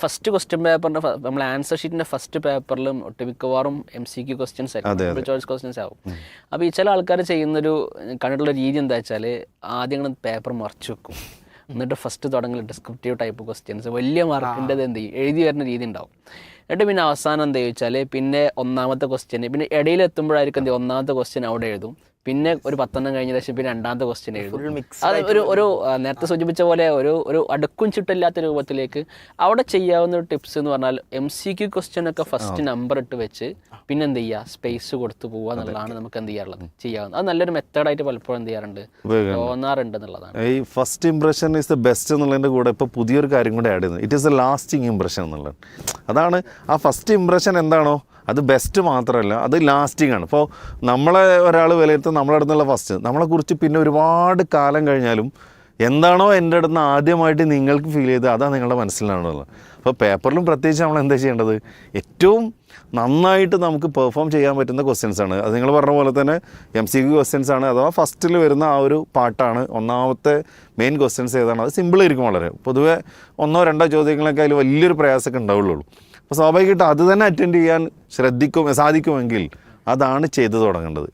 First question പേപ്പറിൻ്റെ നമ്മൾ answer ഷീറ്റിൻ്റെ ഫസ്റ്റ് പേപ്പറിലും ഒട്ടുമിക്കവാറും MCQ ക്വസ്റ്റ്യൻസ് ആയിരിക്കും, ചോയ്സ് ക്വസ്റ്റ്യൻസ് ആവും. അപ്പോൾ ഈ ചില ആൾക്കാർ ചെയ്യുന്നൊരു കണ്ടിട്ടുള്ള രീതി എന്താ വെച്ചാൽ ആദ്യം പേപ്പർ മറച്ചു വെക്കും, എന്നിട്ട് ഫസ്റ്റ് തുടങ്ങി ഡിസ്ക്രിപ്റ്റീവ് ടൈപ്പ് ക്വസ്റ്റ്യൻസ് വലിയ മാർക്കിൻ്റെത് എന്ത് ചെയ്യും എഴുതി വരുന്ന രീതി ഉണ്ടാവും. എന്നിട്ട് പിന്നെ അവസാനം എന്താ ചോദിച്ചാൽ പിന്നെ ഒന്നാമത്തെ ക്വസ്റ്റ്യൻ, പിന്നെ ഇടയിലെത്തുമ്പോഴായിരിക്കും എന്ത് ഒന്നാമത്തെ ക്വസ്റ്റ്യൻ അവിടെ എഴുതും, പിന്നെ ഒരു 10 കഴിഞ്ഞ ശേഷം പിന്നെ രണ്ടാമത്തെ ക്വസ്റ്റ്യൻ എഴുതും. അത് ഒരു നേരത്തെ സൂചിപ്പിച്ച പോലെ ഒരു അടുക്കും ചിട്ടില്ലാത്ത രൂപത്തിലേക്ക് അവിടെ ചെയ്യാവുന്ന ഒരു ടിപ്സ് എന്ന് പറഞ്ഞാൽ MCQ ക്വസ്റ്റ്യൻ ഒക്കെ ഫസ്റ്റ് നമ്പർ ഇട്ട് വെച്ച് പിന്നെ എന്ത് ചെയ്യുക സ്പേസ് കൊടുത്ത് പോവുക എന്നുള്ളതാണ് നമുക്ക് എന്ത് ചെയ്യാറുള്ളത് ചെയ്യാവുന്നത്. അത് നല്ലൊരു മെത്തേഡായിട്ട് പലപ്പോഴും എന്ത് ചെയ്യാറുണ്ട് തോന്നാറുണ്ട് എന്നുള്ളതാണ്. ഈ first impression is the best എന്നുള്ളതിൻ്റെ കൂടെ ഇപ്പോൾ പുതിയൊരു കാര്യം കൂടെ ആഡ് ചെയ്യുന്നത്, it is A lasting impression എന്നുള്ളത്. അതാണ് ആ ഫസ്റ്റ് ഇംപ്രഷൻ എന്താണോ അത് ബെസ്റ്റ് മാത്രമല്ല, അത് ലാസ്റ്റിംഗ് ആണ്. ഇപ്പോൾ നമ്മളെ ഒരാൾ വിലയിരുത്തുന്ന നമ്മളെ അടുത്തുള്ള ഫസ്റ്റ്, നമ്മളെക്കുറിച്ച് പിന്നെ ഒരുപാട് കാലം കഴിഞ്ഞാലും എന്താണോ എൻ്റെ അടുത്ത് നിന്ന് ആദ്യമായിട്ട് നിങ്ങൾക്ക് ഫീൽ ചെയ്തത് അതാണ് നിങ്ങളുടെ മനസ്സിലാണുള്ളത്. അപ്പോൾ പേപ്പറിലും പ്രത്യേകിച്ച് നമ്മൾ എന്താ ചെയ്യേണ്ടത്, ഏറ്റവും നന്നായിട്ട് നമുക്ക് പെർഫോം ചെയ്യാൻ പറ്റുന്ന ക്വസ്റ്റ്യൻസ് ആണ്. അത് നിങ്ങൾ പറഞ്ഞ പോലെ തന്നെ MCQ ക്വസ്റ്റ്യൻസ് ആണ്, അഥവാ ഫസ്റ്റിൽ വരുന്ന ആ ഒരു പാട്ടാണ്. ഒന്നാമത്തെ മെയിൻ ക്വസ്റ്റ്യൻസ് ഏതാണ്, അത് സിമ്പിളായിരിക്കും വളരെ. പൊതുവെ 1-2 ചോദ്യങ്ങളൊക്കെ അതിൽ വലിയൊരു പ്രയാസമൊക്കെ ഉണ്ടാവുള്ളൂ. അപ്പോൾ സ്വാഭാവികമായിട്ടും അത് തന്നെ അറ്റൻഡ് ചെയ്യാൻ സാധിക്കുമെങ്കിൽ അതാണ് ചെയ്തു തുടങ്ങേണ്ടത്.